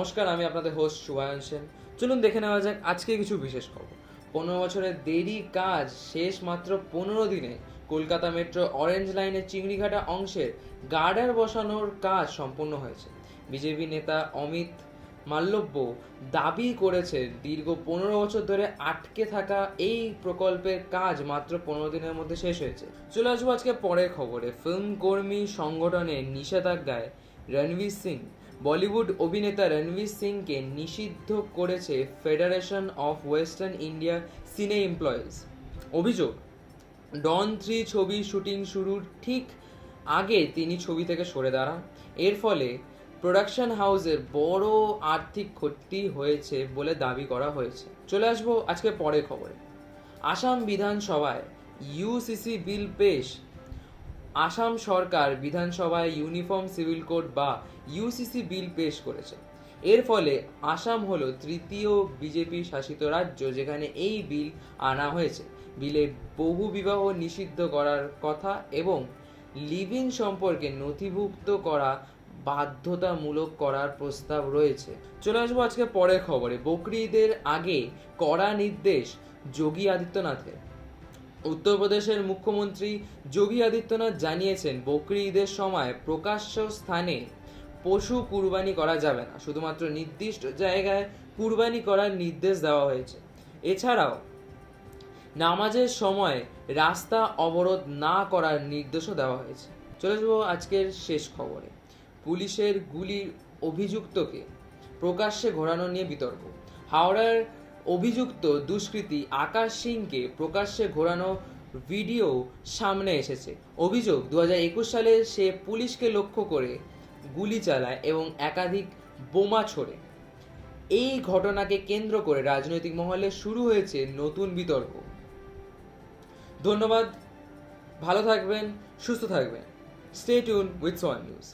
নমস্কার, আমি আপনাদের হোস্ট শুভায়ন সেন। চলুন দেখে নেওয়া যাক আজকে কিছু বিশেষ খবর। 15 বছরের দেরি কাজ শেষ মাত্র 15 দিনে। কলকাতা মেট্রো অরেঞ্জ লাইনের চিংড়িঘাটা অংশের গার্ডার বসানোর কাজ সম্পূর্ণ হয়েছে। বিজেপি নেতা অমিত মাল্লব্য দাবি করেছে দীর্ঘ 15 বছর ধরে আটকে থাকা এই প্রকল্পের কাজ মাত্র 15 দিনের মধ্যে শেষ হয়েছে। চলে আসবো আজকে পরের খবরে। ফিল্ম কর্মী সংগঠনের নিষেধাজ্ঞায় রণবীর সিং। বলিউড অভিনেতা রণবীর সিংকে নিষিদ্ধ করেছে ফেডারেশন অফ ওয়েস্টার্ন ইন্ডিয়া সিনে এমপ্লয়িজ। অভিযোগ, ডন 3 ছবির শুটিং শুরুর ঠিক আগে তিনি ছবি থেকে সরে দাঁড়ান। এর ফলে প্রোডাকশন হাউসের বড় আর্থিক ক্ষতি হয়েছে বলে দাবি করা হয়েছে। চলে আসবো আজকে পরের খবরে। আসাম বিধানসভায় ইউসিসি বিল পেশ। আসাম সরকার বিধানসভায় ইউনিফর্ম সিভিল কোড বা ইউসিসি বিল পেশ করেছে। এর ফলে আসাম হলো তৃতীয় বিজেপি শাসিত রাজ্য যেখানে এই বিল আনা হয়েছে। বিলে বহু বিবাহ নিষিদ্ধ করার কথা এবং লিভ ইন সম্পর্কে নথিভুক্ত করা বাধ্যতামূলক করার প্রস্তাব রয়েছে। চলে আসবো আজকে পরের খবরে। বকরি ঈদের আগে কড়া নির্দেশ যোগী আদিত্যনাথের। উত্তরপ্রদেশের মুখ্যমন্ত্রী যোগী আদিত্যনাথ জানিয়েছেন বকরি ঈদের সময় প্রকাশ্য স্থানে পশু কুরবানি করা যাবে না, শুধুমাত্র নির্দিষ্ট জায়গায় কুরবানি করার নির্দেশ দেওয়া হয়েছে। এছাড়াও নামাজের সময় রাস্তা অবরোধ না করার নির্দেশও দেওয়া হয়েছে। চলে যাবো আজকের শেষ খবরে। পুলিশের গুলির অভিযুক্তকে প্রকাশ্যে ঘোরানো নিয়ে বিতর্ক। হাওড়ার অভিযুক্ত দুষ্কৃতী আকাশ সিংকে প্রকাশ্যে ঘোরানো ভিডিও সামনে এসেছে। অভিযোগ, 2021 সালে সে পুলিশকে লক্ষ্য করে গুলি চালায় এবং একাধিক বোমা ছোড়ে। এই ঘটনাকে কেন্দ্র করে রাজনৈতিক মহলে শুরু হয়েছে নতুন বিতর্ক। ধন্যবাদ, ভালো থাকবেন, সুস্থ থাকবেন। Stay tune with Swan news.